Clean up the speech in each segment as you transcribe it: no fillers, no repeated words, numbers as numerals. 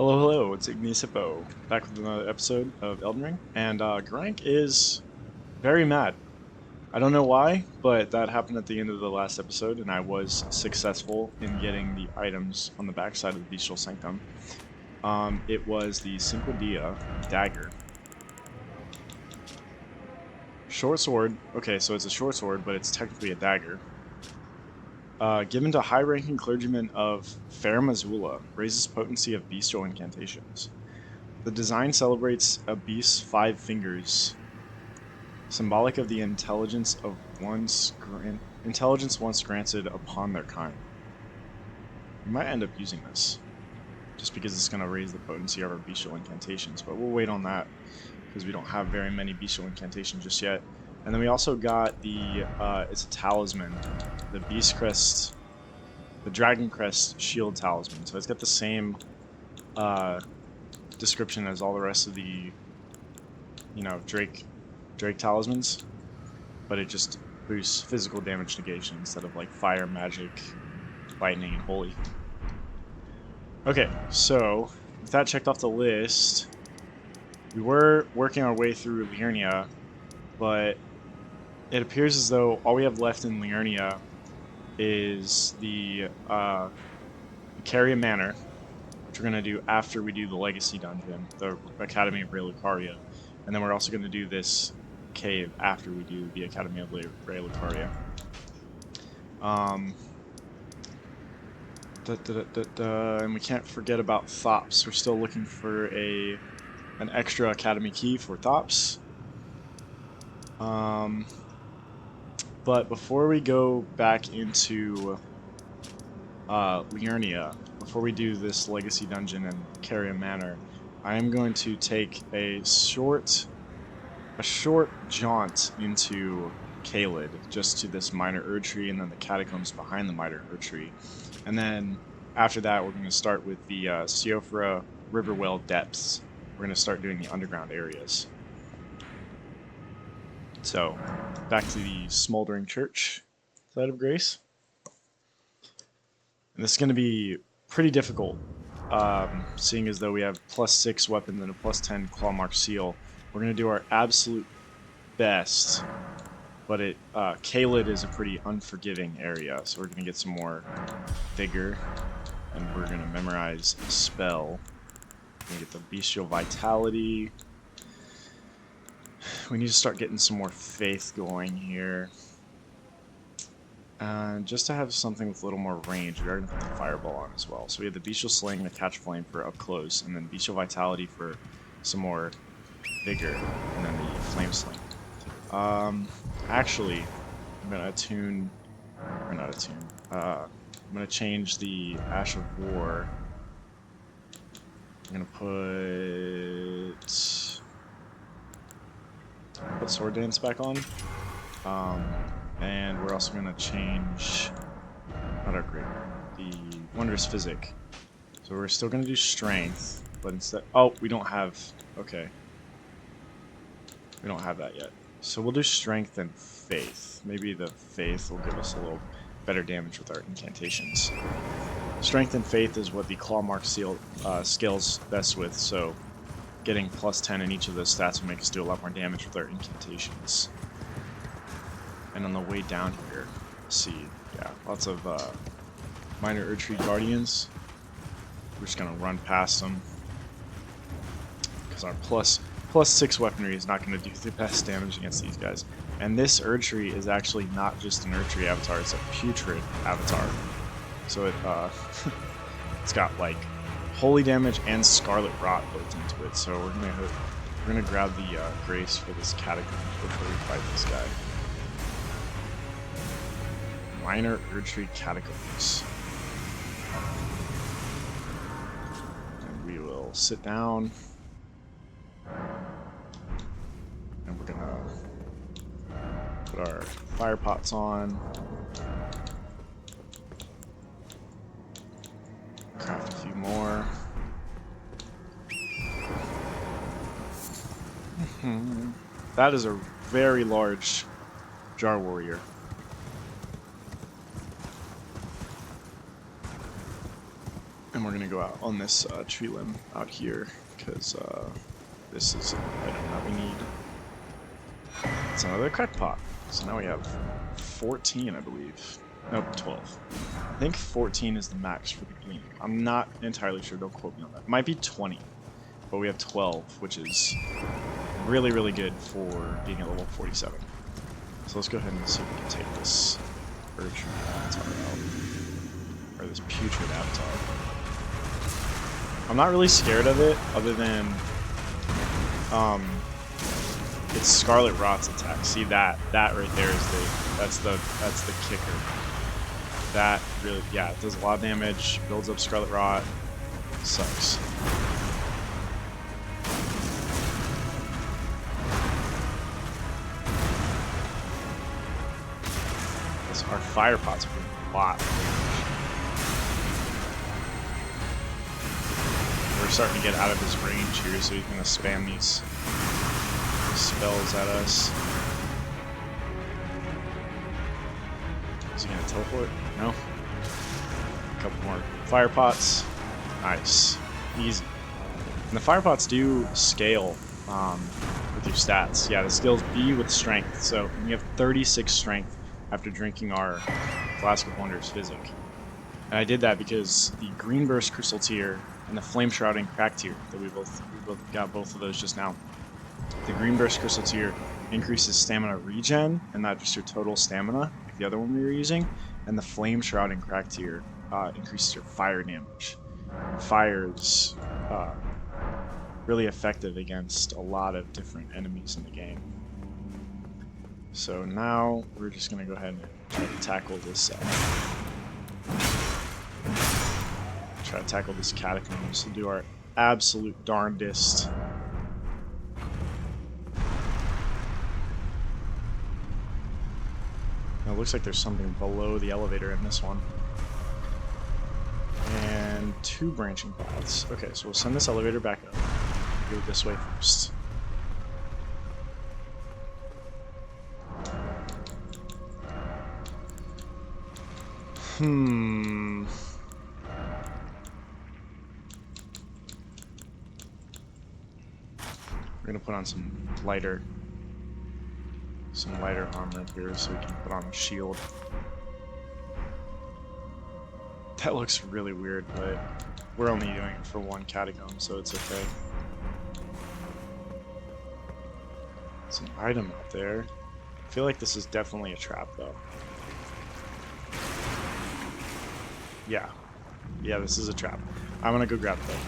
Hello, it's Ignis Hippo, back with another episode of Elden Ring, and Grank is very mad. I don't know why, but that happened at the end of the last episode, and I was successful in getting the items on the backside of the Bestial Sanctum. It was the Cinquedia dagger. Short sword, okay, so it's a short sword, but it's technically a dagger. Given to high-ranking clergymen of Fair Missoula, raises potency of bestial incantations. The design celebrates a beast's 5 fingers, symbolic of the intelligence once granted upon their kind. We might end up using this, just because it's going to raise the potency of our bestial incantations, but we'll wait on that, because we don't have very many bestial incantations just yet. And then we also got the, it's a talisman, the Beast Crest, the Dragon Crest Shield Talisman. So it's got the same description as all the rest of the, Drake talismans, but it just boosts physical damage negation instead of like fire, magic, lightning, and holy. Okay, so with that checked off the list, we were working our way through Liurnia, but it appears as though all we have left in Liurnia is the Caria Manor, which we're going to do after we do the Legacy Dungeon, the Academy of Raylucaria. And then we're also going to do this cave after we do the Academy of Raylucaria. And we can't forget about Thops. We're still looking for an extra Academy key for Thops. But before we go back into Liurnia, before we do this Legacy Dungeon and Caria Manor, I am going to take a short jaunt into Caelid, just to this minor Erdtree and then the catacombs behind the minor Erdtree. And then after that, we're going to start with the Siofra Riverwell depths. We're going to start doing the underground areas. So, back to the Smoldering Church side of Grace. And this is going to be pretty difficult, seeing as though we have +6 weapons and a +10 claw mark seal. We're going to do our absolute best, but Caelid is a pretty unforgiving area, so we're going to get some more vigor, and we're going to memorize a spell. We're going to get the Bestial Vitality. We need to start getting some more faith going here. Just to have something with a little more range, we are going to put the Fireball on as well. So we have the Bestial Sling, the Catch Flame for up close, and then Bestial Vitality for some more vigor, and then the Flame Sling. Actually, I'm going to attune, or not attune, I'm going to change the Ash of War. I'm going to put Sword Dance back on. And we're also going to change, not our grade, the Wondrous Physic. So we're still going to do Strength, but instead, oh, we don't have, okay. We don't have that yet. So we'll do Strength and Faith. Maybe the Faith will give us a little better damage with our incantations. Strength and Faith is what the Claw Mark seal scales best with, so getting +10 in each of those stats will make us do a lot more damage with our incantations. And on the way down here, let's see, yeah, lots of minor Erdtree Guardians. We're just going to run past them, because our +6 weaponry is not going to do the best damage against these guys. And this Erdtree is actually not just an Erdtree avatar, it's a putrid avatar. So it it's got like holy damage and Scarlet Rot built into it. So we're gonna grab the Grace for this catacomb before we fight this guy. Minor Erdtree Catacombs. And we will sit down. And we're gonna put our fire pots on. Craft a few more. That is a very large Jar Warrior. And we're gonna go out on this tree limb out here, because this is an item that we need. It's another crackpot. So now we have 14, I believe. Nope, 12. I think 14 is the max for the gleam. I'm not entirely sure, don't quote me on that. It might be 20, but we have 12, which is really, really good for being at level 47. So let's go ahead and see if we can take this urge avatar out. Or this putrid avatar. I'm not really scared of it, other than it's Scarlet Rot's attack. See that right there is that's the kicker. That really, yeah, it does a lot of damage, builds up Scarlet Rot, sucks. Our fire pots are doing a lot of damage. We're starting to get out of his range here, so he's gonna spam these spells at us. Is he gonna teleport? No. A couple more fire pots. Nice. Easy. And the fire pots do scale with your stats. Yeah, the skill's B with strength. So we have 36 strength after drinking our Flask of Wonders Physic. And I did that because the Green Burst Crystal tier and the Flame Shrouding Crack tier that we both got both of those just now. The Green Burst Crystal tier increases stamina regen, and not just your total stamina, like the other one we were using. And the Flame Shrouding Crack tier increases your fire damage. And fire is really effective against a lot of different enemies in the game. So now we're just going to go ahead and try to tackle this catacombs. We'll do our absolute darndest. Now, it looks like there's something below the elevator in this one. And 2 branching paths. Okay, so we'll send this elevator back up. Go this way first. We're gonna put on some lighter armor here so we can put on a shield. That looks really weird, but we're only doing it for one catacomb, so it's okay. It's an item out there. I feel like this is definitely a trap, though. Yeah, this is a trap. I'm gonna go grab it, though.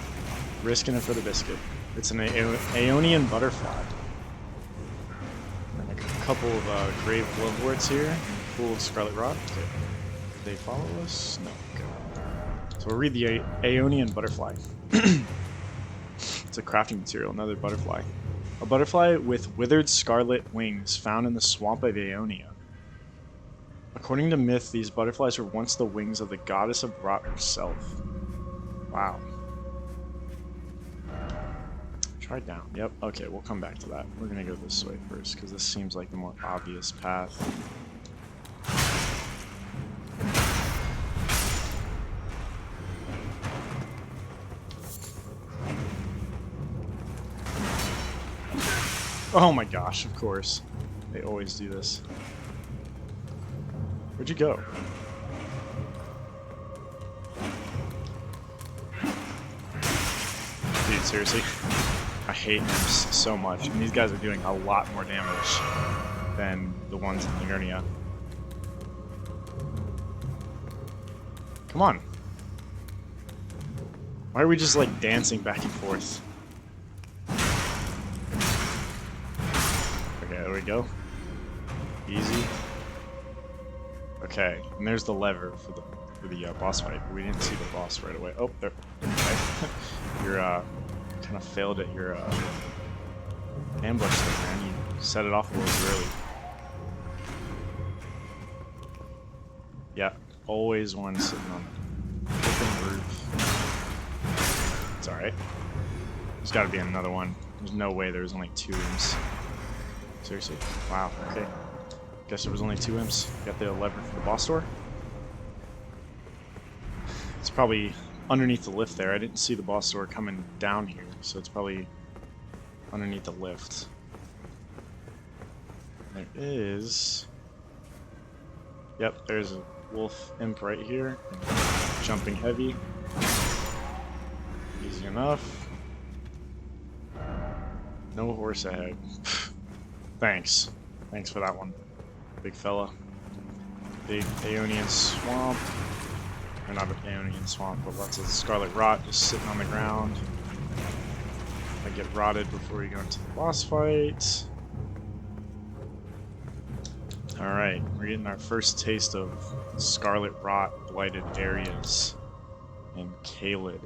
Risking it for the biscuit. It's an Aeonian butterfly. And a couple of grave bloodworts here. Full of Scarlet Rot. Okay. Did they follow us? No. Okay. So we'll read the Aeonian butterfly. It's a crafting material, another butterfly. A butterfly with withered scarlet wings found in the swamp of Aeonia. According to myth, these butterflies were once the wings of the goddess of rot herself. Wow. Try down. Yep. Okay, we'll come back to that. We're gonna go this way first, because this seems like the more obvious path. Oh my gosh, of course. They always do this. Where'd you go? Dude, seriously? I hate imps so much. And these guys are doing a lot more damage than the ones in Aeonia. Come on. Why are we just like dancing back and forth? Okay, there we go. Easy. Okay, and there's the lever for the boss fight. We didn't see the boss right away. Oh, there. Okay. You're kind of failed at your ambush thing, man. You set it off a little too early. Yeah, always one sitting on the open roof. It's alright. There's got to be another one. There's no way there's only 2 imps. Seriously. Wow, okay. Guess there was only 2 imps. Got the lever for the boss door. It's probably underneath the lift there. I didn't see the boss door coming down here, so it's probably underneath the lift. There is... Yep, there's a wolf imp right here. Jumping heavy. Easy enough. No horse ahead. Thanks. Thanks for that one, big fella. Big Aeonian swamp. Or not an Aeonian swamp, but lots of scarlet rot just sitting on the ground. I get rotted before we go into the boss fight. Alright, we're getting our first taste of scarlet rot blighted areas in Caelid.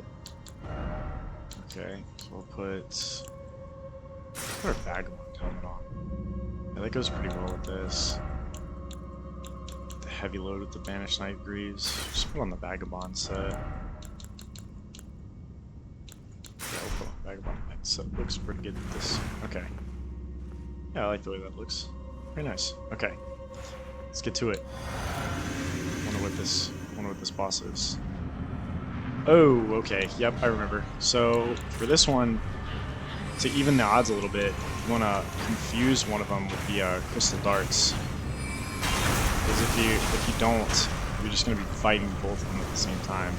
Okay, so we'll put our vagabond helmet on. Yeah, that goes pretty well with this. The heavy load with the Banished Night Greaves. Just put on the vagabond set. Yeah, we'll put on the vagabond set. Looks pretty good with this. Okay. Yeah, I like the way that looks. Very nice. Okay. Let's get to it. Wonder what this boss is. Oh, okay. Yep, I remember. So for this one, to even the odds a little bit, you want to confuse one of them with the crystal darts. Because if you don't, you're just going to be fighting both of them at the same time.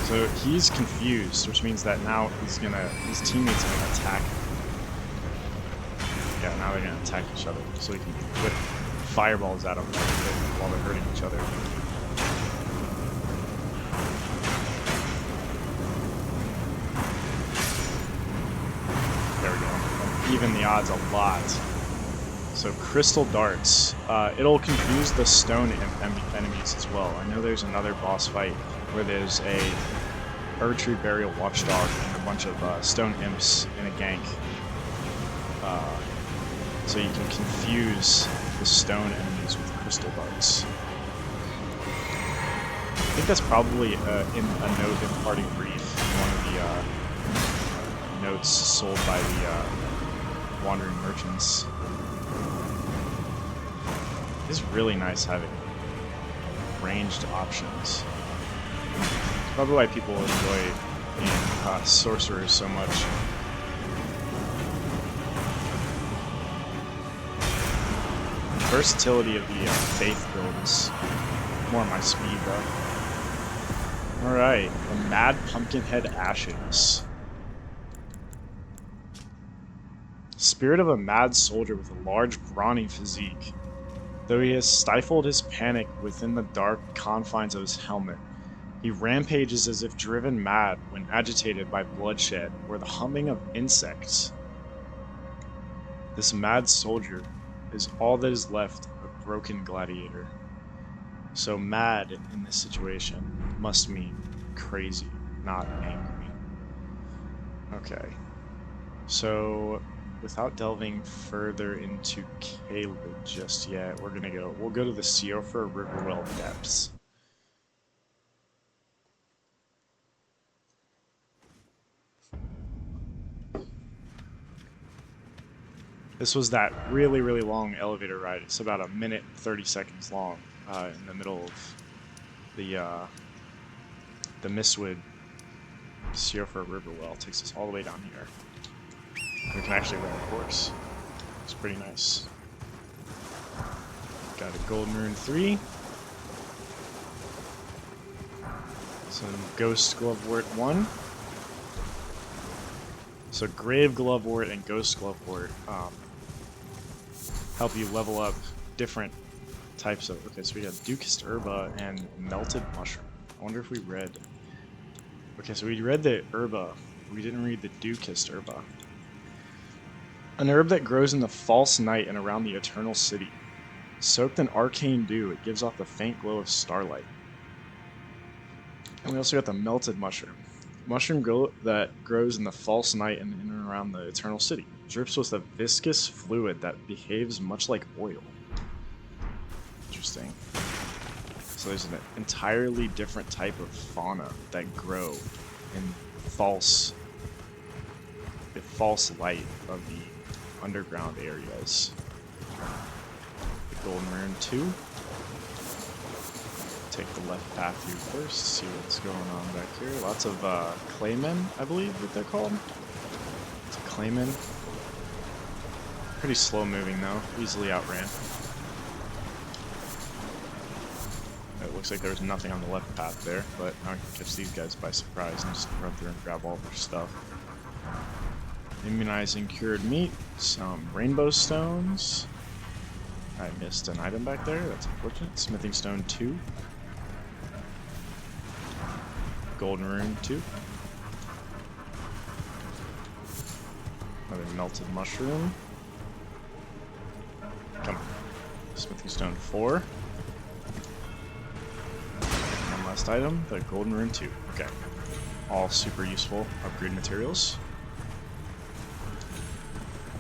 So he's confused, which means that now his teammates are gonna attack him. Yeah, now they're gonna attack each other, so he can whip fireballs at them while they're hurting each other. There we go. Even the odds a lot. So crystal darts. It'll confuse the stone enemies as well. I know there's another boss fight where there's a Erdtree Burial Watchdog and a bunch of stone imps in a gank. So you can confuse the stone enemies with crystal darts. I think that's probably in a note in Party Brief, one of the notes sold by the Wandering Merchants. It's really nice having ranged options. It's probably why people enjoy being sorcerers so much. The versatility of the faith build is more my speed, though. Alright, the Mad Pumpkinhead Ashes. Spirit of a mad soldier with a large, brawny physique. Though he has stifled his panic within the dark confines of his helmet, he rampages as if driven mad when agitated by bloodshed or the humming of insects. This mad soldier is all that is left of a broken gladiator. So mad in this situation must mean crazy, not angry. Okay. So without delving further into Caelid just yet, we'll go to the Siofra Riverwell depths. This was that really, really long elevator ride. It's about a minute 30 seconds long in the middle of the Mistwood Siofra Riverwell. It takes us all the way down here. We can actually run a course. It's pretty nice. Got a Golden Rune 3. Some Ghost Glovewort 1. So Grave Glovewort and Ghost Glovewort help you level up different types of... Okay, so we got Dukist Herba and Melted Mushroom. I wonder if we read... Okay, so we read the Herba. We didn't read the Dukist Herba. An herb that grows in the false night and around the eternal city. Soaked in arcane dew, it gives off the faint glow of starlight. And we also got the Melted Mushroom. Mushroom that grows in the false night and in and around the eternal city. Drips with a viscous fluid that behaves much like oil. Interesting. So there's an entirely different type of fauna that grow in false light of the underground areas. The Golden Rune 2. take the left path here first, see what's going on back here. Lots of claymen, I believe that they're called. It's a clayman. Pretty slow moving though, easily outran. It looks like there was nothing on the left path there, but now I can catch these guys by surprise and just run through and grab all their stuff. Immunizing cured meat, some rainbow stones. I missed an item back there, that's unfortunate. Smithing stone 2. Golden rune 2. Another melted mushroom. Come on. Smithing stone 4. One last item, the golden rune 2. Okay. All super useful upgrade materials.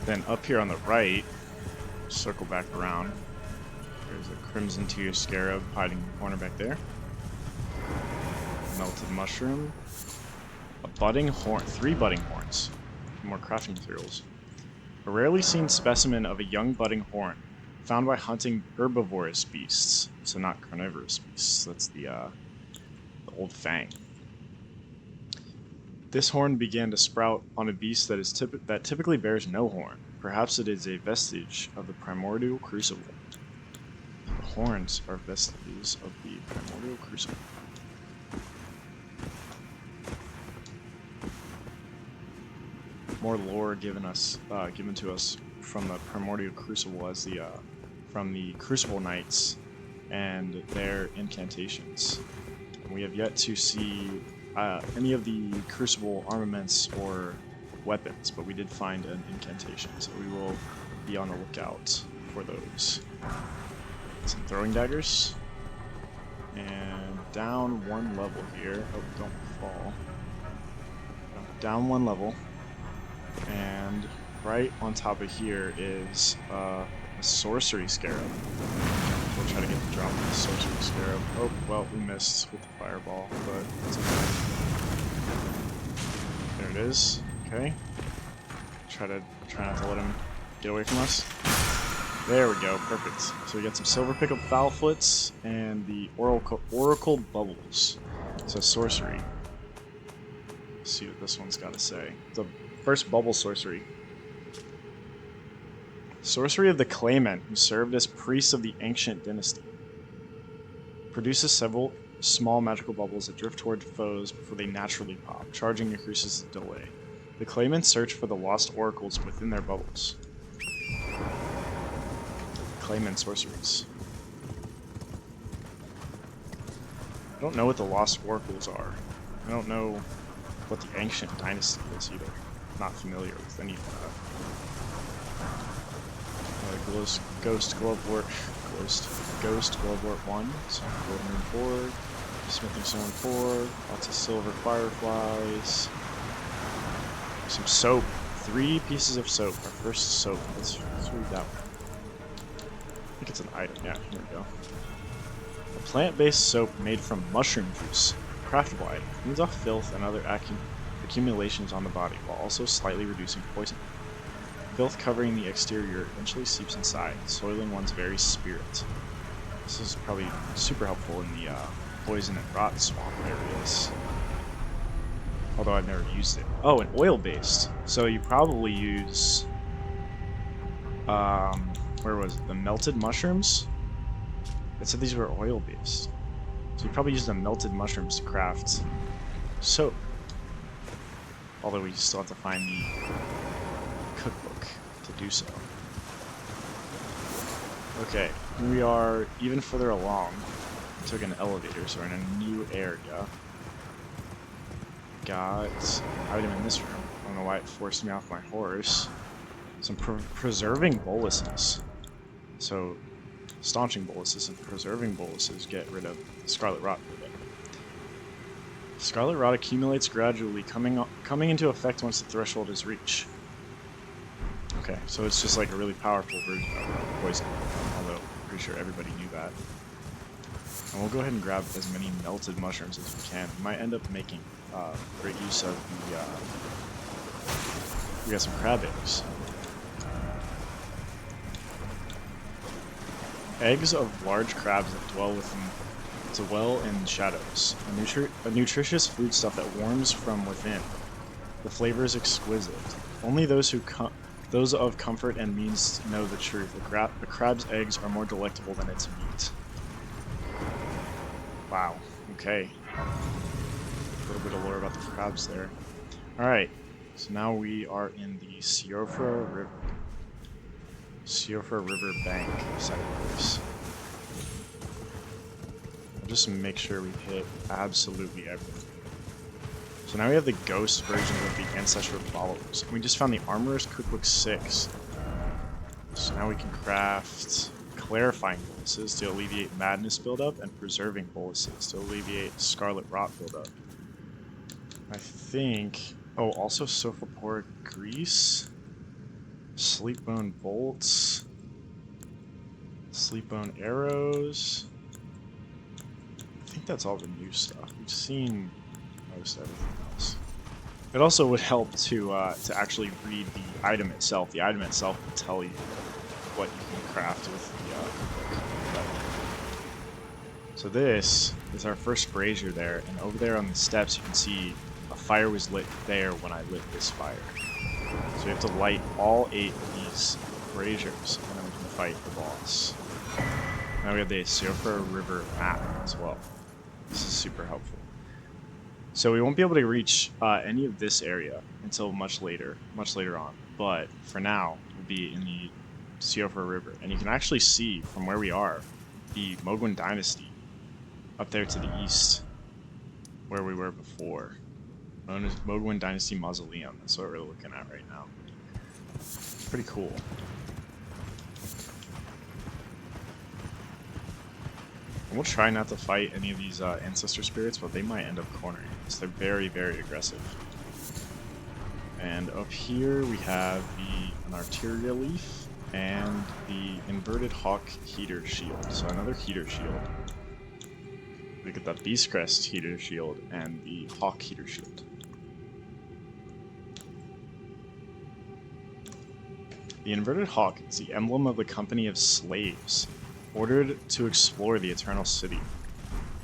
Then up here on the right, circle back around. There's a crimson tear scarab hiding in the corner back there. Melted mushroom. A budding horn. 3 budding horns. More crafting materials. A rarely seen specimen of a young budding horn, found by hunting herbivorous beasts. So not carnivorous beasts. That's the old fang. This horn began to sprout on a beast that typically bears no horn. Perhaps it is a vestige of the primordial crucible. The horns are vestiges of the primordial crucible. More lore given to us from the primordial crucible as from the Crucible Knights and their incantations. And we have yet to see any of the Crucible armaments or weapons, but we did find an incantation, so we will be on the lookout for those. Some throwing daggers. And down 1 level here. Oh, don't fall. Down 1 level. And right on top of here is a sorcery scarab. We'll try to get the drop of the sorcery scarab. Oh, well, we missed with the fireball, but that's okay. There it is. Okay. Try not to let him get away from us. There we go. Perfect. So we got some silver pickup foulfoots and the oracle bubbles. So sorcery. Let's see what this one's got to say. The first bubble sorcery. Sorcery of the Claymen, who served as priests of the ancient dynasty. Produces several small magical bubbles that drift toward foes before they naturally pop. Charging increases the delay. The Claymen search for the lost oracles within their bubbles. Claymen sorceries. I don't know what the lost oracles are. I don't know what the ancient dynasty is either. Not familiar with any of that. Ghost Glovewort 1, so golden rune 4, smithing stone 4, lots of silver fireflies, some soap, 3 pieces of soap, our first soap, let's read that one. I think it's an item, yeah, here we go. A plant-based soap made from mushroom juice, craftable item, cleans off filth and other accumulations on the body, while also slightly reducing poison. Filth covering the exterior eventually seeps inside, soiling one's very spirit. This is probably super helpful in the poison and rot swamp areas. Although I've never used it. Oh, and oil-based. So you probably use... where was it? The melted mushrooms? It said these were oil-based. So you probably use the melted mushrooms to craft soap. Although we still have to find the cookbook to do so. Okay, we are even further along. We took an elevator, so we're in a new area. Got an item in this room. I don't know why it forced me off my horse. Some preserving boluses. So, staunching boluses and preserving boluses get rid of scarlet rot. Scarlet rot accumulates gradually, coming into effect once the threshold is reached. Okay, so it's just like a really powerful version of poison, although I'm pretty sure everybody knew that. And we'll go ahead and grab as many melted mushrooms as we can. We might end up making great use of the... we got some crab eggs. Eggs of large crabs that dwell within It's a well in shadows, a nutritious foodstuff that warms from within. The flavor is exquisite. Only those those of comfort and means know the truth. A crab's eggs are more delectable than its meat. Wow. Okay. A little bit of lore about the crabs there. All right. So now we are in the Siofra River bank side course. I'll just make sure we hit absolutely everything. So now we have the ghost version of the ancestor followers. And we just found the Armorer's Cookbook 6. So now we can craft clarifying boluses to alleviate madness buildup and preserving boluses to alleviate scarlet rot buildup. I think... Oh, also sulfur grease, sleepbone bolts, sleepbone arrows. I think that's all the new stuff. We've seen most everything else. It also would help to actually read the item itself. The item itself will tell you what you can craft with the cookbook. So this is our first brazier there, and over there on the steps you can see a fire was lit there when I lit this fire. So we have to light all 8 of these braziers, and then we can fight the boss. Now we have the Siofra River map as well. This is super helpful. So we won't be able to reach any of this area until much later on. But for now, we'll be in the Siofra River, and you can actually see from where we are the Mogwin Dynasty up there to the east, where we were before. Known as Mogwin Dynasty Mausoleum. That's what we're looking at right now. It's pretty cool. And we'll try not to fight any of these ancestor spirits, but they might end up cornering us. They're very, very aggressive. And up here we have an arteria leaf and the inverted hawk heater shield. So another heater shield. We get the beast crest heater shield and the hawk heater shield. The inverted hawk is the emblem of the company of slaves ordered to explore the Eternal City.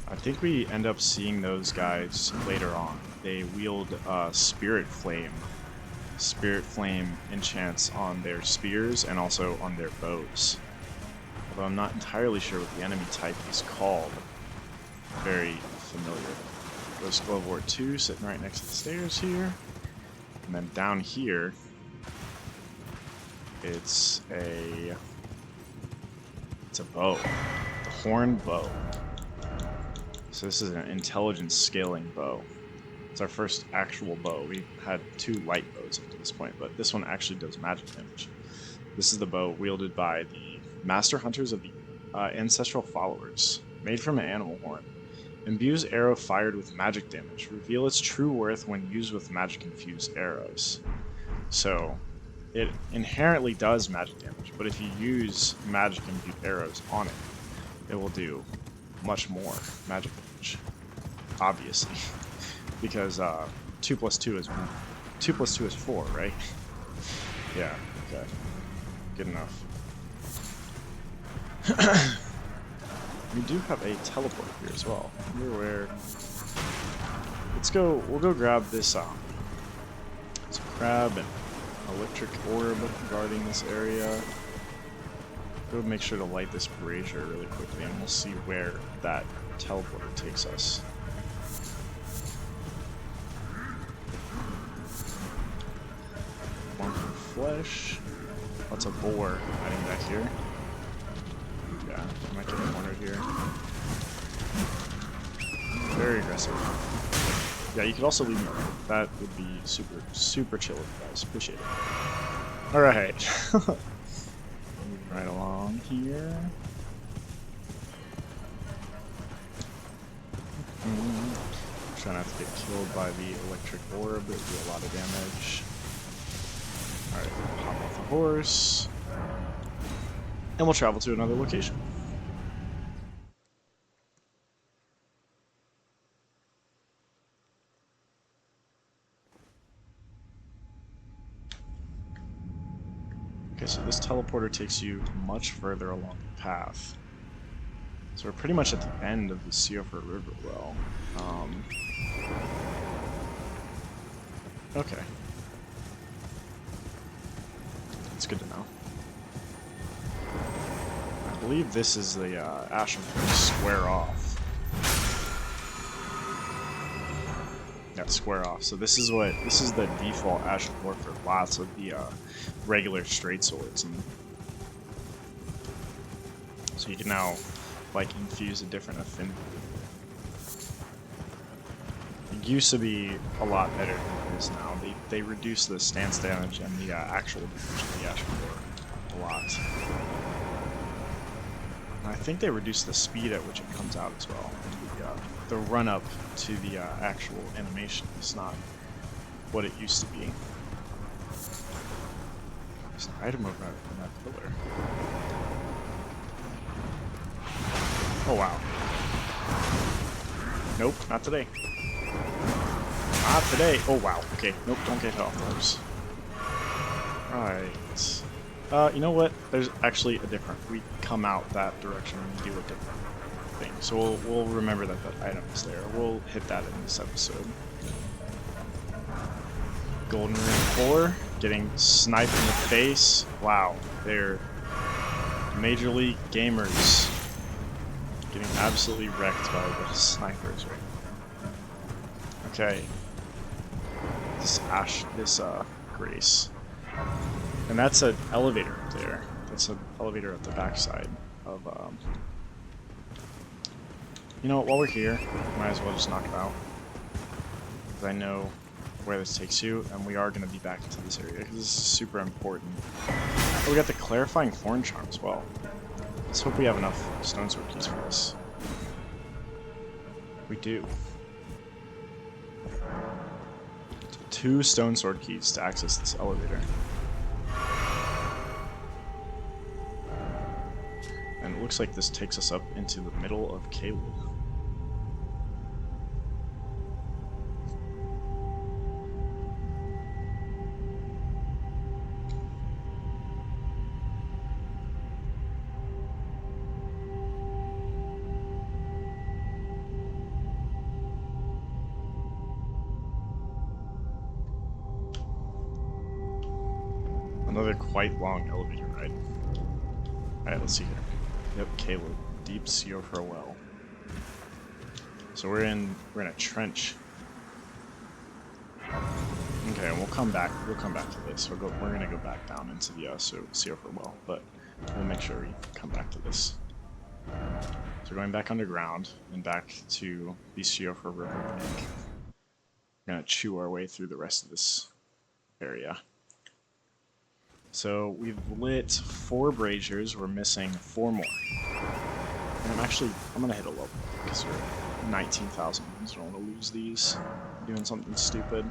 I think we end up seeing those guys later on. They wield Spirit Flame enchants on their spears and also on their bows. Although I'm not entirely sure what the enemy type is called. Very familiar. Ghost Glove Ward 2 sitting right next to the stairs here. And then down here, it's a bow. The horned bow. So this is an intelligence scaling bow. It's our first actual bow. We've had 2 light bows up to this point, but this one actually does magic damage. This is the bow wielded by the Master Hunters of the Ancestral Followers, made from an animal horn. Imbues arrow fired with magic damage. Reveal its true worth when used with magic-infused arrows. So, it inherently does magic damage, but if you use magic-infused arrows on it, it will do much more magic damage. Obviously. Because 2 plus 2 is 4, right? Yeah, okay. Good enough. We do have a teleport here as well. I wonder where. We'll go grab this crab and electric orb guarding this area. Go make sure to light this brazier really quickly, and we'll see where that teleporter takes us. Flesh. Lots of boar hiding back here. Yeah, I might get cornered here. Very aggressive. Yeah, you could also leave me alone. That would be super, super chill with you guys. Appreciate it. Alright. Moving right along here. Try not to get killed by the electric orb. It would do a lot of damage. Alright, hop off the horse. And we'll travel to another location. Okay, so this teleporter takes you much further along the path. So we're pretty much at the end of the Siofra River well. Okay. That's good to know. I believe this is the Ashen square off. Yeah, square off. So this is the default Ashen Floor for lots of the regular straight swords, and so you can now like infuse a different affinity. It used to be a lot better than it is now. They reduce the stance damage and the actual damage of the Ashen Floor a lot. And I think they reduced the speed at which it comes out as well. The run up to the actual animation is not what it used to be. There's an item over in that pillar. Oh wow. Nope, not today. Not today. Oh wow. Okay, nope, don't get hit off those. Right. You know what? There's actually a different. We come out that direction and do a different thing. So we'll remember that that item is there. We'll hit that in this episode. Golden Ring 4, getting sniped in the face. Wow, they're Major League gamers getting absolutely wrecked by the snipers right now. Okay. This Grace. And that's an elevator up there. That's an elevator at the backside of, You know what, while we're here, might as well just knock it out. Because I know where this takes you, and we are going to be back into this area, because this is super important. Oh, we got the Clarifying Thorn Charm as well. Let's hope we have enough Stone Sword keys for this. We do. 2 Stone Sword keys to access this elevator. And it looks like this takes us up into the middle of Caelid. Another quite long elevator ride. Alright, let's see here. Yep, Caelid. Deep Siofra well. So we're in a trench. Okay, and we'll come back to this. We're gonna go back down into the Siofra well, but we'll make sure we come back to this. So we're going back underground and back to the Siofra River bank. We're gonna chew our way through the rest of this area. So we've lit 4 braziers, we're missing 4 more. And I'm gonna hit a level because we're at 19,000. I don't want to lose these. Doing something stupid.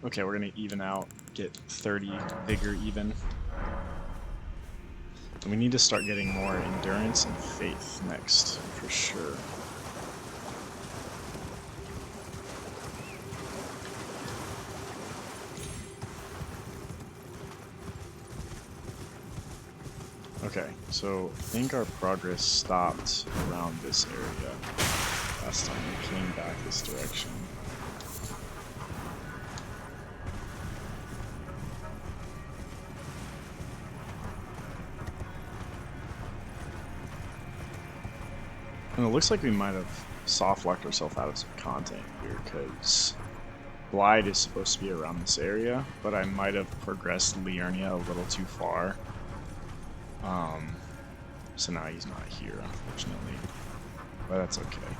Okay, we're gonna even out, get 30 vigor even. And we need to start getting more endurance and faith next, for sure. Okay, so I think our progress stopped around this area last time we came back this direction. And it looks like we might have soft-locked ourselves out of some content here, because Blide is supposed to be around this area, but I might have progressed Liurnia a little too far. So now he's not here, unfortunately. But that's okay.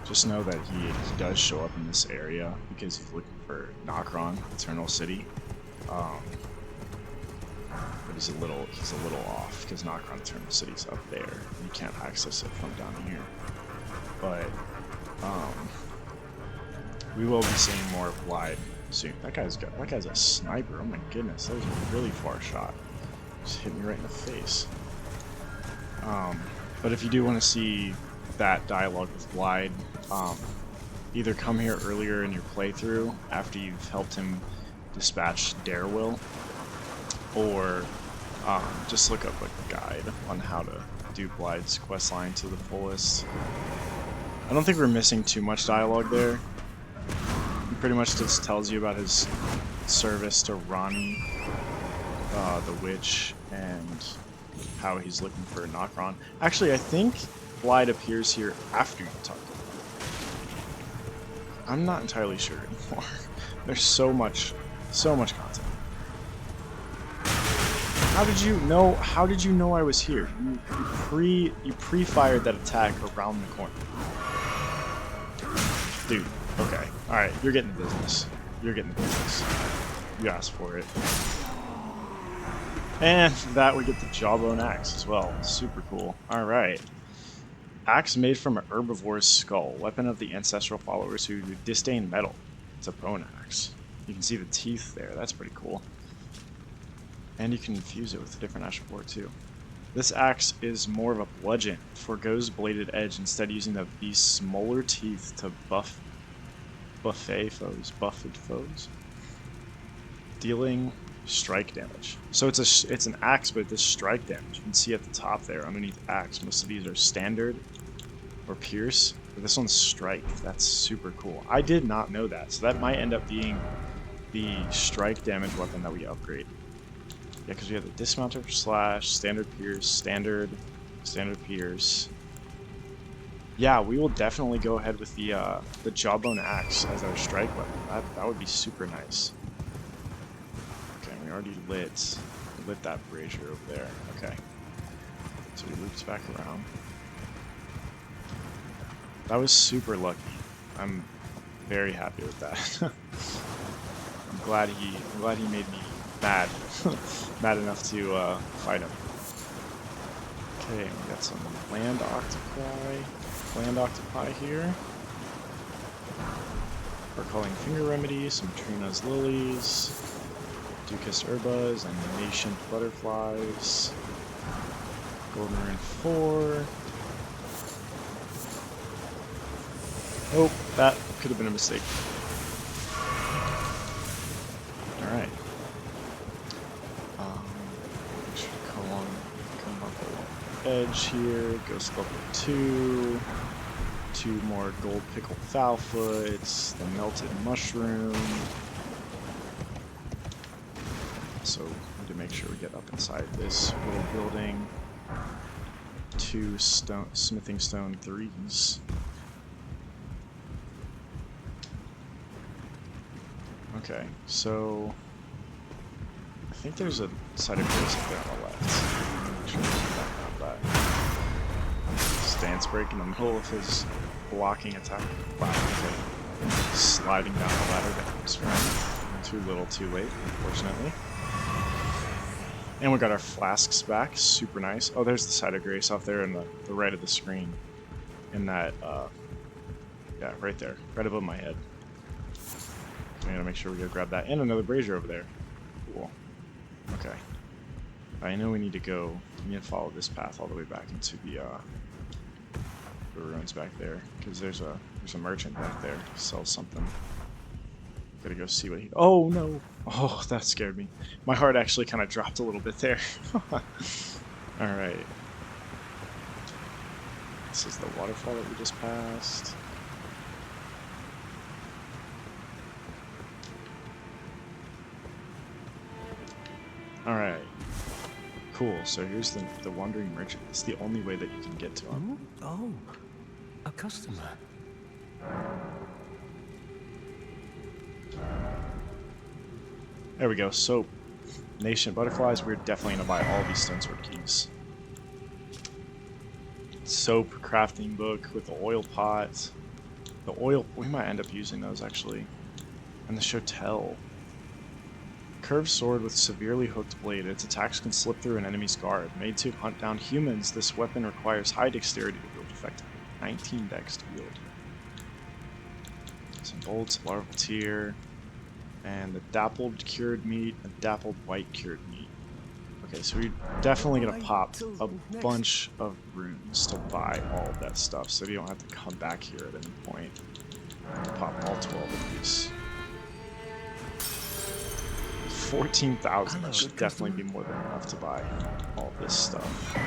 Just know that he does show up in this area because he's looking for Nokron, Eternal City. But he's a little off because Nokron Eternal City's up there. You can't access it from down here. But we will be seeing more of Blide soon. That guy's a sniper. Oh my goodness, that was a really far shot. Just hit me right in the face. But if you do want to see that dialogue with Blide, either come here earlier in your playthrough after you've helped him dispatch Darewill, or just look up a guide on how to do Blythe's questline to the fullest. I don't think we're missing too much dialogue there. He pretty much just tells you about his service to Ronnie, the witch, and how he's looking for a Nokron. Actually, I think Blythe appears here after you talk to him. I'm not entirely sure anymore. There's so much content. How did you know? How did you know I was here? You pre-fired that attack around the corner. Dude, okay. Alright, you're getting the business. You're getting the business. You asked for it. And for that we get the Jawbone Axe as well. Super cool. Alright. Axe made from an herbivore's skull. Weapon of the ancestral followers who disdain metal. It's a bone axe. You can see the teeth there. That's pretty cool. And you can infuse it with a different ash of war too. This axe is more of a bludgeon. Forgoes bladed edge, instead using the beast's molar teeth to buffet foes. Dealing strike damage. So it's an axe, but it does strike damage. You can see at the top there, underneath axe, most of these are standard or pierce, but this one's strike. That's super cool. I did not know that, so that might end up being the strike damage weapon that we upgrade. Yeah, because we have the dismounter slash, standard pierce, standard pierce. Yeah, we will definitely go ahead with the Jawbone Axe as our strike weapon. That would be super nice. Okay, we already lit that brazier over there. Okay, so we looped back around. That was super lucky. I'm very happy with that. I'm glad he made me mad, mad enough to fight him. Okay, we got some land octopi here. We're calling finger remedy, some Trina's lilies, Ducus urbas, and nascent butterflies. Golden rune 4. Oh, that could have been a mistake. Alright. Come up along the edge here. Ghost level 2. 2 more gold pickled fowlfoots. The melted mushroom. So, we need to make sure we get up inside this little building. 2 smithing stone 3s. Okay, so I think there's a side of grace up there on the left. Make sure we back up that. Stance break in the middle of his blocking attack. Wow, okay. Sliding down the ladder to his friend. Too little, too late, unfortunately. And we got our flasks back, super nice. Oh, there's the side of grace off there in the right of the screen. In that, yeah, right there, right above my head. I gotta make sure we go grab that. And another brazier over there. Cool. Okay. I know we need to follow this path all the way back into the ruins back there. Because there's a merchant back there who sells something. Gotta go see what he... Oh, no! Oh, that scared me. My heart actually kind of dropped a little bit there. Alright. This is the waterfall that we just passed. Alright. Cool, so here's the Wandering Merchant. It's the only way that you can get to him. Oh, a customer. There we go, soap. Nascent butterflies, we're definitely going to buy all these stone sword keys. Soap, crafting book with the oil pot. The oil, we might end up using those actually. And the Chotel. Curved sword with severely hooked blade. Its attacks can slip through an enemy's guard. Made to hunt down humans, this weapon requires high dexterity to wield effectively. 19 dex to wield. Some bolts, larval tier, and the dappled cured meat, and dappled white cured meat. Okay, so we're definitely gonna pop a bunch of runes to buy all of that stuff, so you don't have to come back here at any point to pop all 12 of these. 14,000, that should definitely be more than enough to buy all this stuff.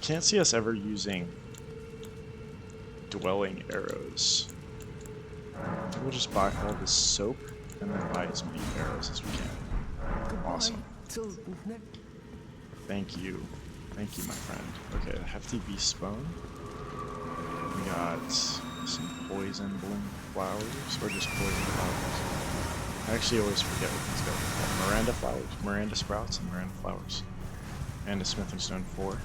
can't see us ever using dwelling arrows. Maybe we'll just buy all this soap and then buy as many arrows as we can. Goodbye Awesome. till Thank you. Thank you, my friend. Okay, hefty beast bone. We got some poison bloom flowers, or just poison flowers. I actually always forget what these guys are called. Miranda flowers, Miranda sprouts, and Miranda flowers. And a smithing stone 4.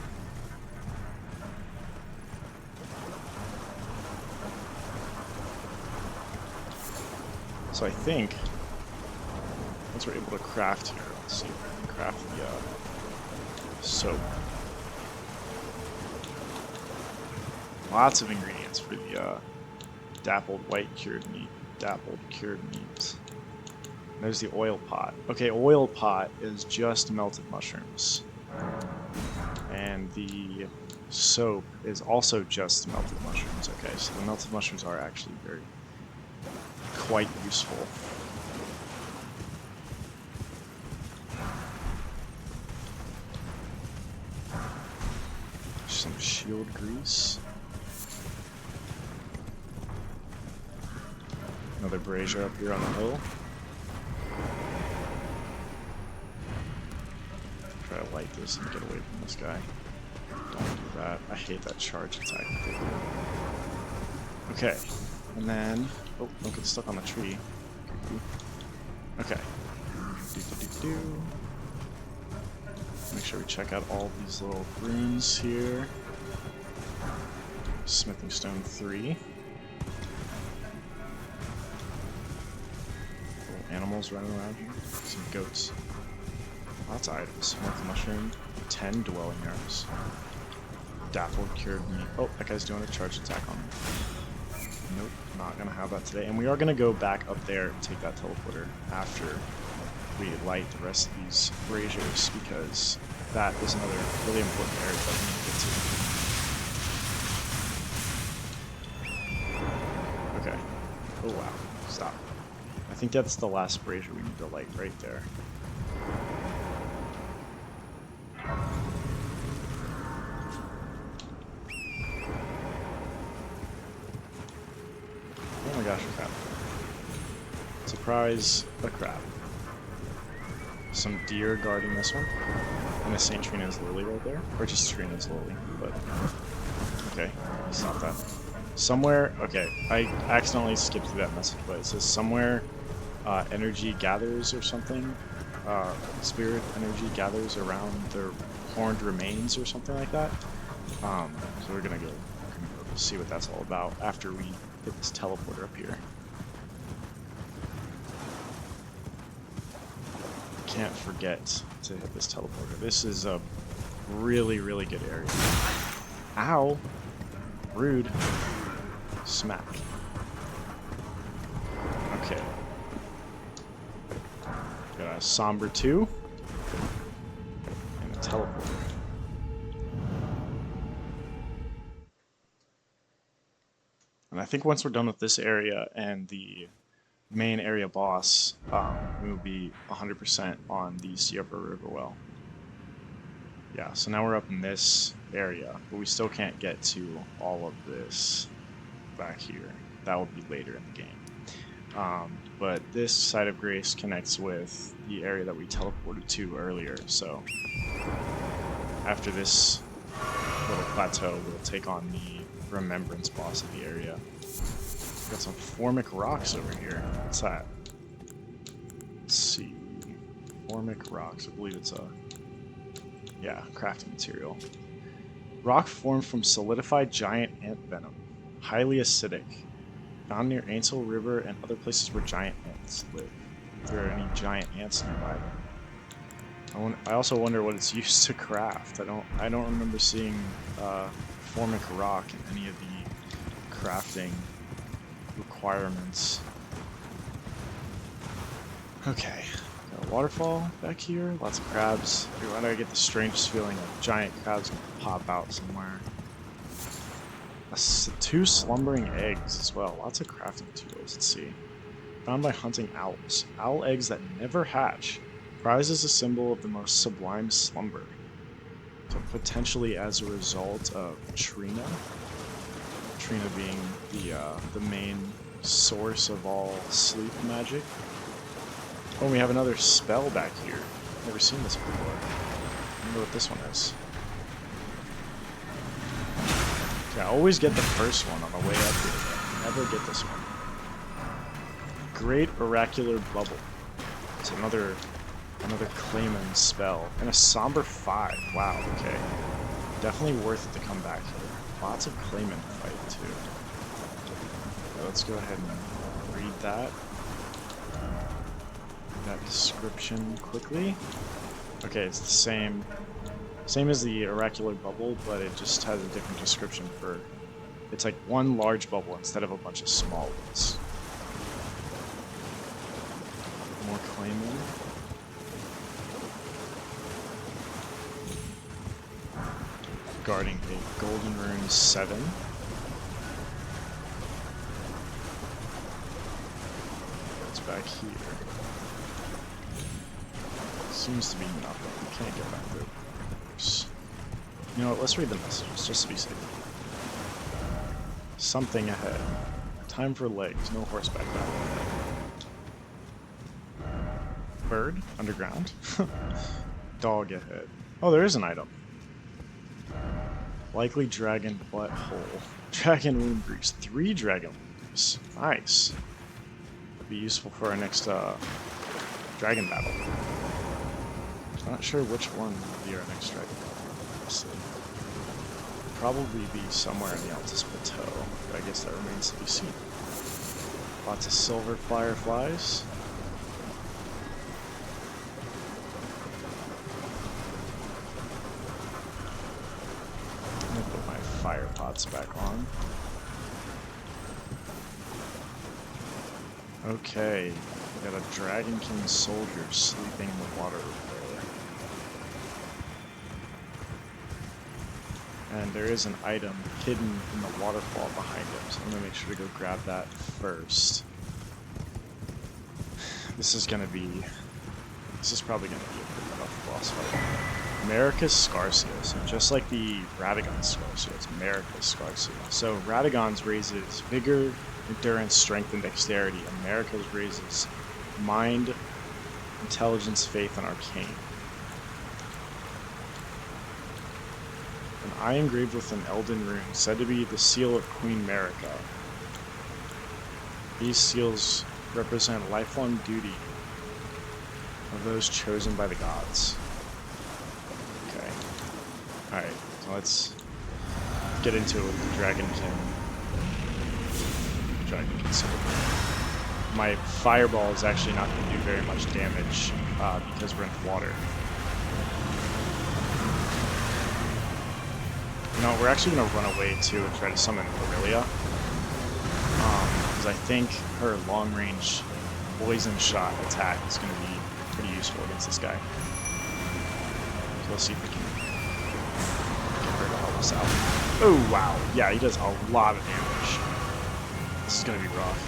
So I think once we're able to craft here, let's see if we can craft the soap. Lots of ingredients for the dappled white cured meat. Dappled cured meat. There's the oil pot. Okay, oil pot is just melted mushrooms. And the soap is also just melted mushrooms. Okay, so the melted mushrooms are actually quite useful. Some shield grease. Another brazier up here on the hill. Try to light this and get away from this guy. Don't do that. I hate that charge attack that they do. Okay, and then... Oh, don't get stuck on the tree. Okay. Make sure we check out all these little runes here. Smithing stone 3. Little animals running around here. Some goats. Lots of items. Smith mushroom. 10 dwelling arrows. Dappled cured meat. Oh, that guy's doing a charge attack on me. Nope, not gonna have that today. And we are gonna go back up there and take that teleporter after we light the rest of these braziers, because that is another really important area that we need to get to. Okay. Oh wow. Stop. I think that's the last brazier we need to light right there. Oh my gosh, a crab. Surprise, a crab. Some deer guarding this one. And a St. Trina's lily right there. Or just Trina's lily, but... Okay, it's not that. Somewhere... Okay, I accidentally skipped through that message, but it says somewhere energy gathers or something. Spirit energy gathers around their horned remains or something like that. So we're gonna go see what that's all about after we hit this teleporter up here. Can't forget to hit this teleporter. This is a really, really good area. Ow! Rude. Smack. Okay. Got a Somber 2. And a teleporter. And I think once we're done with this area and the main area boss, we will be 100% on the Siofra River well. Yeah, so now we're up in this area, but we still can't get to all of this back here. That will be later in the game. But this side of Grace connects with the area that we teleported to earlier, so after this little plateau, we'll take on the Remembrance boss of the area. Got some formic rocks over here. What's that? Let's see. Formic rocks. I believe it's a... Yeah, crafting material. Rock formed from solidified giant ant venom. Highly acidic. Found near Ainsel River and other places where giant ants live. If there are any giant ants nearby them. I also wonder what it's used to craft. I don't remember seeing formic rock in any of the crafting requirements. Okay, got a waterfall back here, lots of crabs. Why do I get the strangest feeling of giant crabs gonna pop out somewhere? 2 slumbering eggs as well, lots of crafting tools. Let's see. Found by hunting owls. Owl eggs that never hatch. Prize is a symbol of the most sublime slumber. So potentially as a result of Trina. Trina being the main source of all sleep magic. Oh, we have another spell back here. Never seen this before. I wonder what this one is. Okay, I always get the first one on the way up here, but I never get this one. Great Oracular Bubble. It's another Clayman spell. And a Somber 5. Wow, okay. Definitely worth it to come back here. Lots of Clayman fight, too. Okay, let's go ahead and read that. That description quickly. Okay, it's the same as the Oracular Bubble, but it just has a different description for... It's like one large bubble instead of a bunch of small ones. More Clayman. Guarding a Golden Rune 7. What's back here? Seems to be nothing. We can't get back there. You know what, let's read the messages, just to be safe. Something ahead. Time for legs, no horseback battle. Bird, underground. Dog ahead. Oh, there is an item. Likely dragon butthole. Dragon wound grease. 3 dragon wounds. Nice. That'd be useful for our next dragon battle. I'm not sure which one will be our next dragon battle, honestly. Probably be somewhere in the Altus Plateau, but I guess that remains to be seen. Lots of silver fireflies. I'm gonna put my fire pots back on. Okay, we got a Dragon King soldier sleeping in the water over there. And there is an item hidden in the waterfall behind him, so I'm gonna make sure to go grab that first. This is probably gonna be a pretty tough boss fight. America's Scarcia. So just like the Radagon's Scarcia, it's America's Scarcia. So Radagon's raises vigor, endurance, strength, and dexterity. America's raises mind, intelligence, faith, and arcane. An eye engraved with an Elden rune, said to be the seal of Queen Marika. These seals represent lifelong duty of those chosen by the gods. Okay. Alright, so let's get into it with the Dragon King. Dragon King Silver. My fireball is actually not going to do very much damage because we're in the water. You know, we're actually going to run away too and try to summon Aurelia. Because I think her long-range poison shot attack is going to be pretty useful against this guy. So let's see if we can get her to help us out. Oh, wow. Yeah, he does a lot of damage. This is going to be rough.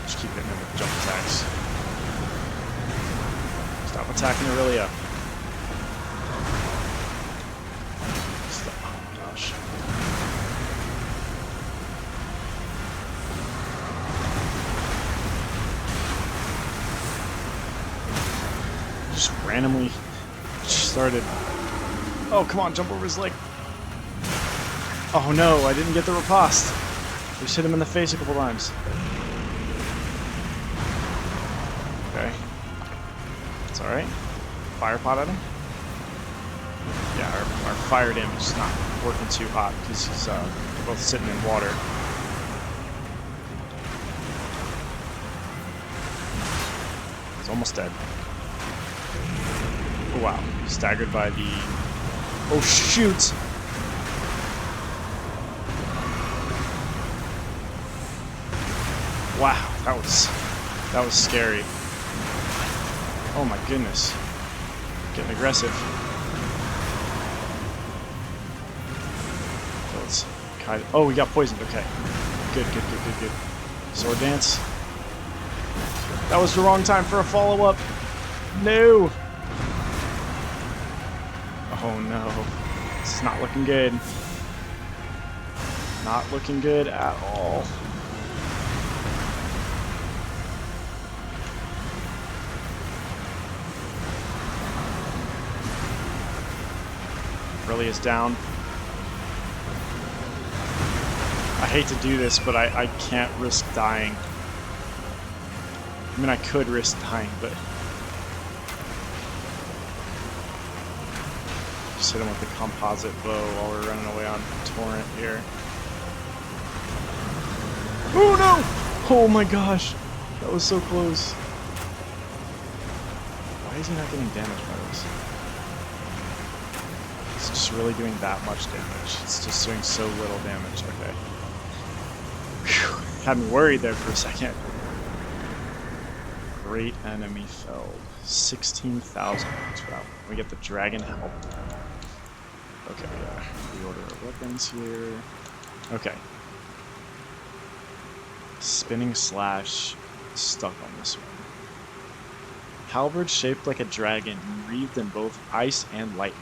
Just keep hitting him with jump attacks. Stop attacking Aurelia. Stop. Oh my gosh. Just randomly started. Oh, come on, jump over his leg. Oh no, I didn't get the riposte. Just hit him in the face a couple times. Okay. It's alright. Fire pot at him. Yeah, our fire damage is not working too hot because he's both sitting in water. He's almost dead. Oh wow. Staggered by the... Oh shoot! Wow, that was scary. Oh my goodness. Getting aggressive. So let's kind of, oh, we got poisoned. Okay. Good. Sword dance. That was the wrong time for a follow-up. No! Oh no. This is not looking good. Not looking good at all. Really is down. I hate to do this, but I can't risk dying. I mean, I could risk dying, but... Just hit him with the composite bow while we're running away on Torrent here. Oh no! Oh my gosh! That was so close. Why is he not getting damaged by this? It's just really doing that much damage. It's just doing so little damage. Okay. Whew. Had me worried there for a second. Great enemy felled. 16,000 points for that one. We get the dragon help. Okay, yeah. Reorder our weapons here. Okay. Spinning slash. Stuck on this one. Halberd shaped like a dragon, wreathed in both ice and lightning.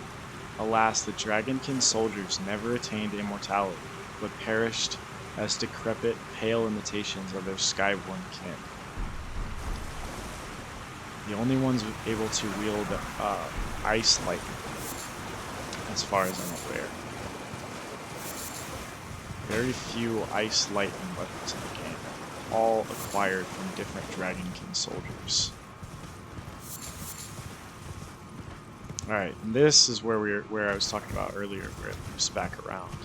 Alas, the dragonkin soldiers never attained immortality, but perished as decrepit, pale imitations of their skyborn kin. The only ones able to wield ice lightning, as far as I'm aware. Very few ice lightning weapons in the game, all acquired from different dragonkin soldiers. Alright, this is where I was talking about earlier, where it moves back around.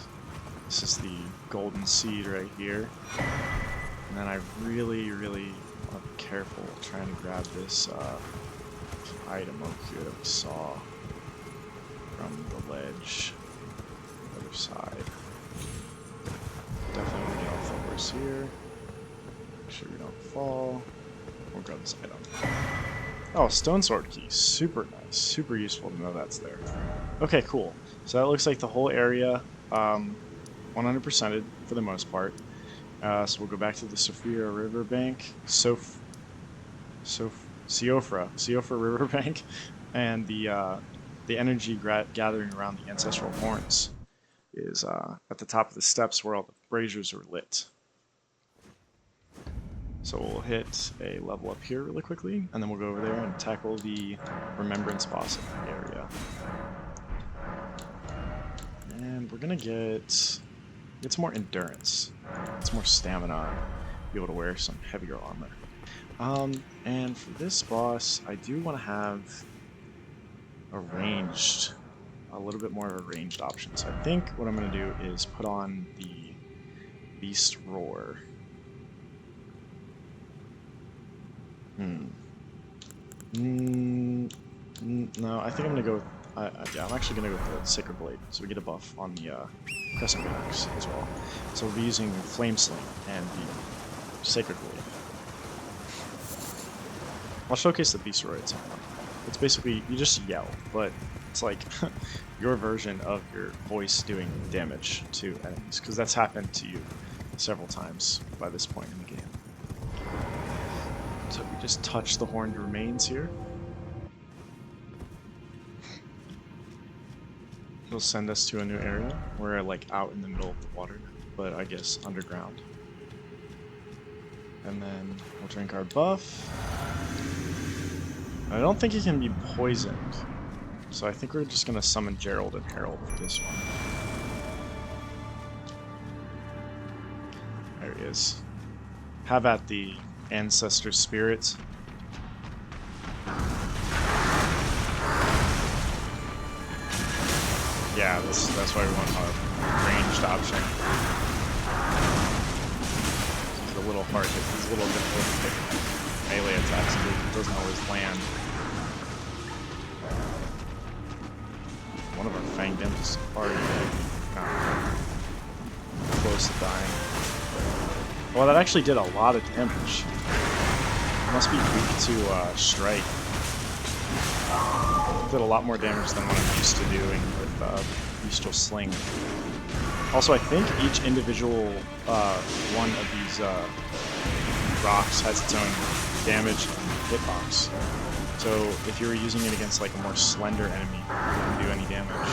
This is the golden seed right here. And then I really want to be careful trying to grab this item over here that we saw from the ledge. The other side. Definitely want to get off the horse here. Make sure we don't fall. We'll grab this item. Oh, stone sword key. Super nice. Super useful to know that's there. Okay, cool. So that looks like the whole area 100%ed for the most part. So we'll go back to the Siofra riverbank. Siofra riverbank. And the energy gathering around the ancestral horns is at the top of the steps where all the braziers are lit. So we'll hit a level up here really quickly, and then we'll go over there and tackle the remembrance boss in that area. And we're gonna get some more endurance, get some more stamina, be able to wear some heavier armor. And for this boss, I do want to have a little bit more of a ranged option. So I think what I'm gonna do is put on the Beast Roar. No, I think I'm gonna go with, yeah, I'm actually gonna go with the Sacred Blade, so we get a buff on the Crescent Axe as well. So we'll be using Flame Sling and the Sacred Blade. I'll showcase the Beast Roar at some point. It's basically, you just yell, but it's like your version of your voice doing damage to enemies, because that's happened to you several times by this point in the game. So we just touch the horned remains here. It'll send us to a new area. We're like out in the middle of the water, but I guess underground. And then we'll drink our buff. I don't think he can be poisoned, so I think we're just gonna summon Gerald and Harold with this one. There he is. Have at the ancestor spirits. Yeah, that's why we want a ranged option. He's a little hard hit. He's a little difficult to hit melee attacks because it doesn't always land. One of our fanged imps is already close to dying. Well, that actually did a lot of damage. It must be weak to strike. It did a lot more damage than what I'm used to doing with Bestial Sling. Also, I think each individual one of these rocks has its own damage and hitbox. So if you were using it against like a more slender enemy, it wouldn't do any damage.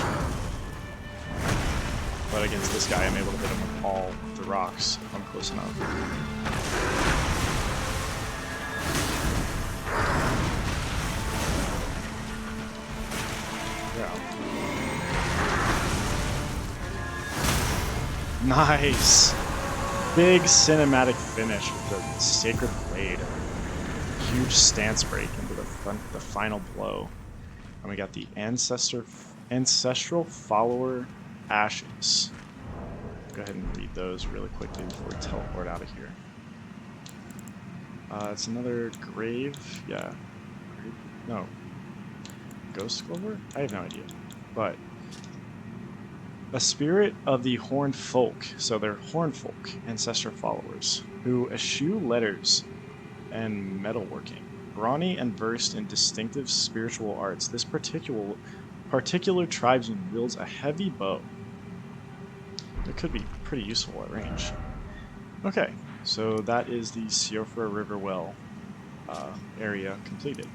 But against this guy, I'm able to hit him with all the rocks if I'm close enough. Yeah. Nice! Big cinematic finish with the Sacred Blade. Huge stance break into the final blow. And we got the Ancestral Follower Ashes. Go ahead and read those really quickly before we teleport out of here. It's another grave. Yeah. Grave? No. Ghost Clover? I have no idea. But a spirit of the Horned Folk. So they're Horned Folk, ancestor followers, who eschew letters and metalworking. Brawny and versed in distinctive spiritual arts, this particular tribesman wields a heavy bow. It could be pretty useful at range. Okay, so that is the Siofra River Well area completed.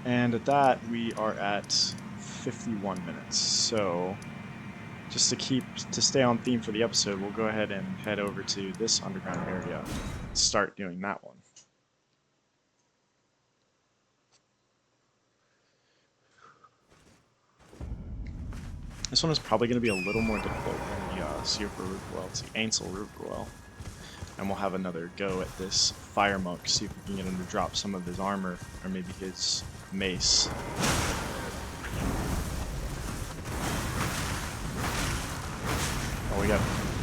And at that, we are at 51 minutes. So just to stay on theme for the episode, we'll go ahead and head over to this underground area and start doing that one. This one is probably going to be a little more difficult than the Siofra River Well. It's the Ansel River Well. And we'll have another go at this Fire Monk, see if we can get him to drop some of his armor, or maybe his mace. Oh, we got...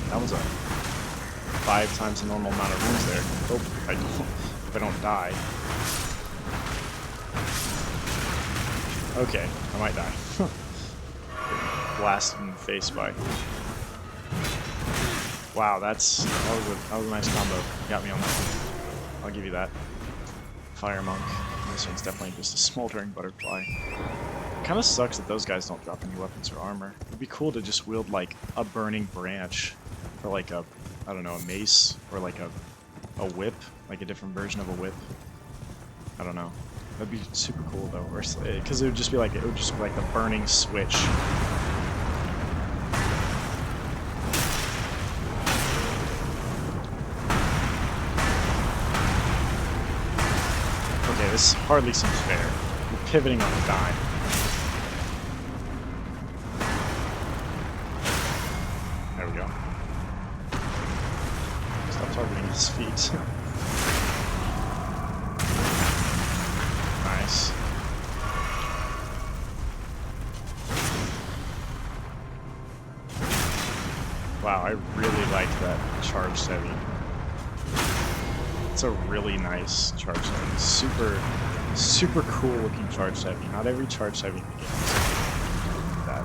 that was a 5 times the normal amount of wounds there. Oh, if I don't die. Okay, I might die. Blasted in the face by... wow, that was a nice combo. Got me on that one. I'll give you that. Fire Monk. This one's definitely just a smoldering butterfly. Kind of sucks that those guys don't drop any weapons or armor. It'd be cool to just wield like a burning branch, or like a, I don't know, a mace, or like a whip, like a different version of a whip. I don't know. That'd be super cool though, because it would just be like the burning switch. Okay, this hardly seems fair. We're pivoting on a dime. There we go. Stop targeting his feet. Nice. Wow, I really like that charged heavy. It's a really nice charged heavy. Super cool looking charged heavy. Not every charged heavy in the game is that.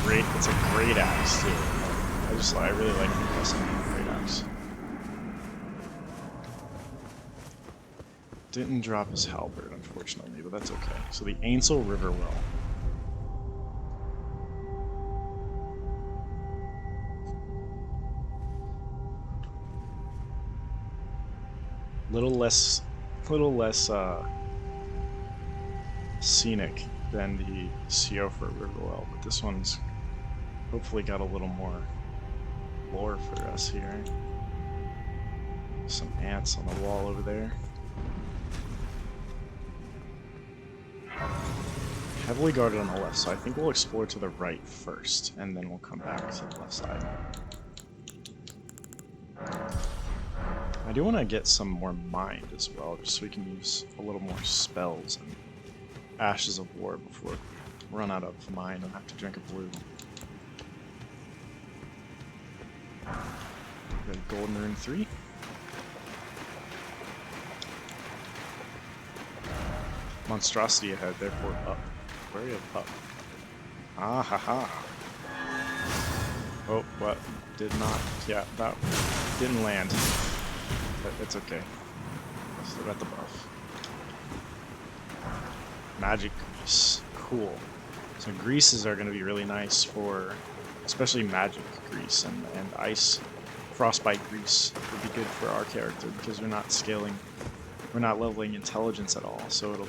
Great. It's a great axe too. I really like the custom great axe. Didn't drop his halberd, unfortunately, but that's okay. So the Ansel River Well. Little less scenic than the Siofra River Well, but this one's hopefully got a little more lore for us here. Some ants on the wall over there. Heavily guarded on the left, so I think we'll explore to the right first, and then we'll come back to the left side. I do want to get some more mind as well, just so we can use a little more spells and Ashes of War before we run out of mind and have to drink a blue. Got a Golden Rune 3. Monstrosity ahead, therefore up. Where are you up? Ah ha ha. Oh, what? Did not. Yeah, that didn't land. But it's okay. Still got the buff. Magic grease. Cool. So greases are going to be really nice for, especially magic grease and ice. Frostbite grease would be good for our character because we're not scaling we're not leveling intelligence at all, so it'll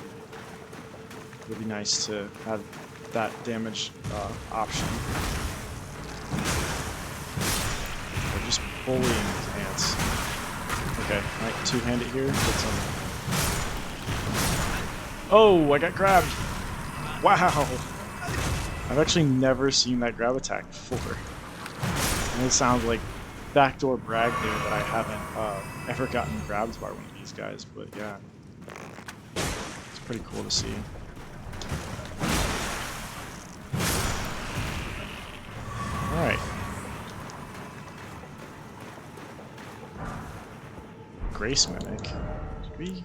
be nice to have that damage option. We're just bullying these ants. Okay, might two-hand it here. Get some. Oh, I got grabbed! Wow! I've actually never seen that grab attack before. And it sounds like backdoor brag there that I haven't ever gotten grabbed by one of these guys, but yeah. It's pretty cool to see. Alright. Grace Mimic. Did we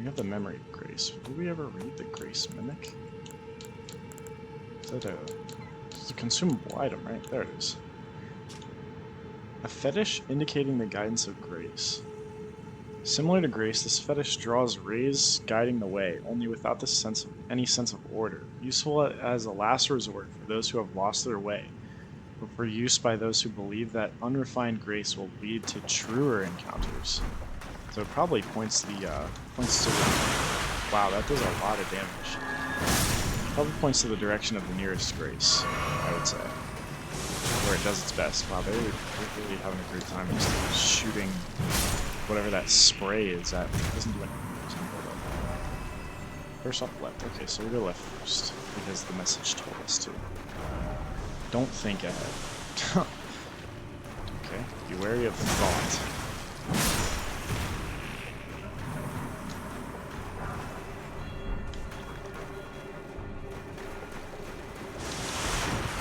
have the memory of Grace. Did we ever read the Grace Mimic? Is that it's a consumable item, right? There it is. A fetish indicating the guidance of grace. Similar to grace, this fetish draws rays guiding the way, only without the any sense of order. Useful as a last resort for those who have lost their way, but for use by those who believe that unrefined grace will lead to truer encounters. So it probably points to the wow, that does a lot of damage. Probably points to the direction of the nearest grace, I would say, where it does its best. Wow, they're really having a great time just shooting whatever that spray is that doesn't do anything. First off left. Okay, so we'll go left first because the message told us to. Don't think ahead. Okay, be wary of thought.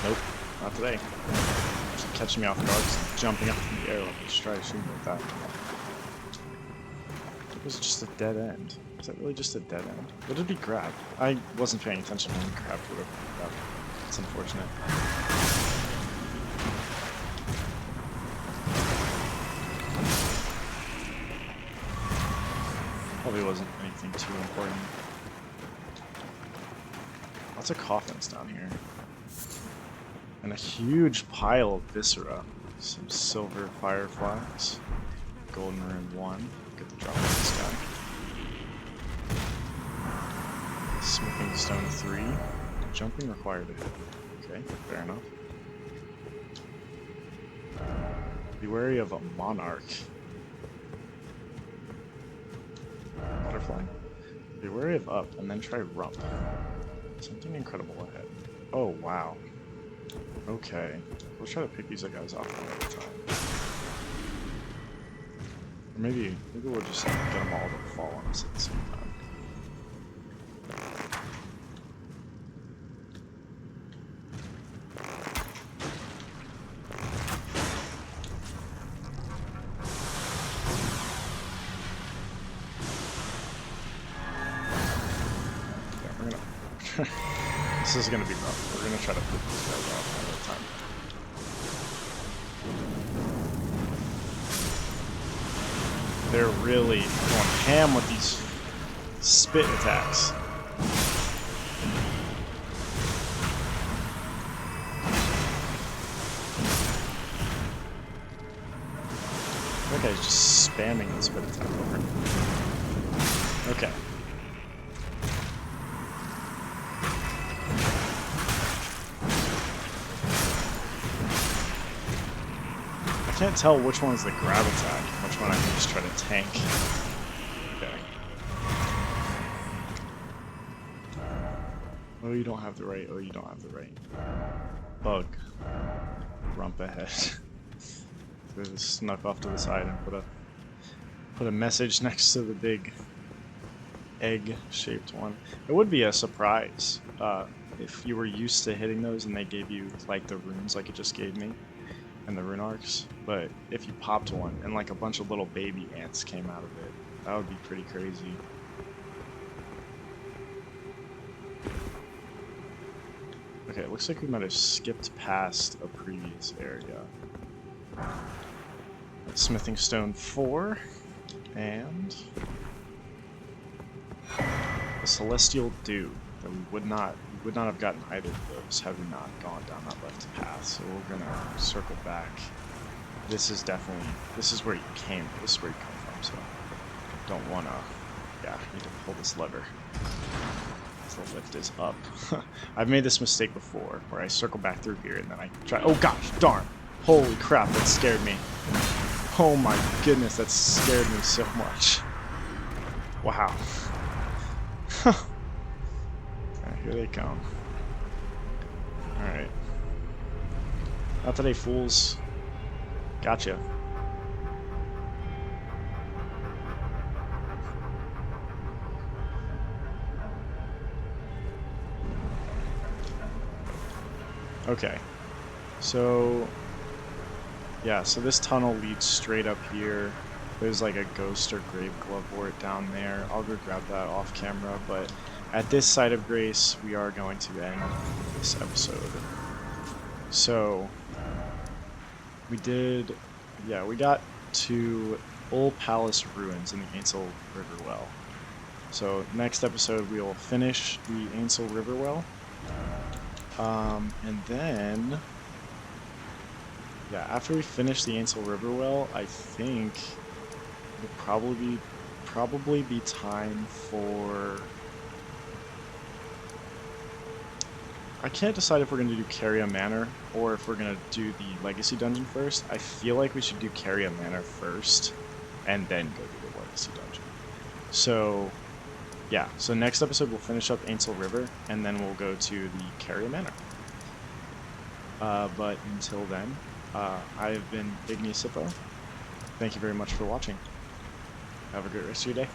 Nope, not today. Just catching me off guard, just jumping up in the air like just try to shoot me like that. It was just a dead end. Is that really just a dead end? What did he grab? I wasn't paying attention when he grabbed whatever he grabbed. It's unfortunate. Probably wasn't anything too important. Lots of coffins down here. And a huge pile of viscera. Some silver fireflies. Golden rune 1. Get the drop on this guy. Smithing stone 3. Jumping required to hit. Okay, fair enough. Be wary of a monarch. Butterfly. Be wary of up and then try rump. Something incredible ahead. Oh wow. Okay. We'll try to pick these guys off one at a time. Or maybe we'll just get them all to fall on us at the same time. This is gonna be rough. We're gonna try to put these guys off one at a time. They're really going ham with these spit attacks. That guy's just spamming the spit attack over. Okay. I can't tell which one's the grab attack and which one I can just try to tank. Okay. Oh, you don't have the right. Oh, you don't have the right. Bug. Rump ahead. So just snuck off to the side and put a message next to the big egg-shaped one. It would be a surprise if you were used to hitting those and they gave you like the runes like it just gave me. And the rune arcs, but if you popped one and like a bunch of little baby ants came out of it, that would be pretty crazy. Okay, it looks like we might have skipped past a previous area. Smithing stone 4 and a celestial dew that we would not have gotten either of those had we not gone down that left path. So we're gonna circle back. This is where you came. This is where you come from. So don't want to... Yeah, I need to pull this lever. So the lift is up. I've made this mistake before, where I circle back through here and then I try... Oh gosh, darn! Holy crap, that scared me. Oh my goodness, that scared me so much. Wow. Alright, here they come. Alright. Not today, fools. Gotcha. Okay. So... Yeah, so this tunnel leads straight up here. There's like a ghost or grave glove wart down there. I'll go grab that off camera, but at this site of grace, we are going to end this episode. So, we did, yeah, we got to Old Palace Ruins in the Ainsel River Well. So, next episode, we will finish the Ainsel River Well. And then... Yeah, after we finish the Ainsel River Well, I think it'll probably be time for... I can't decide if we're going to do Carria Manor or if we're going to do the Legacy Dungeon first. I feel like we should do Carria Manor first and then go to the Legacy Dungeon. So, yeah. So next episode we'll finish up Ainsel River and then we'll go to the Carria Manor. But until then... I have been Igni Sippo. Thank you very much for watching. Have a great rest of your day.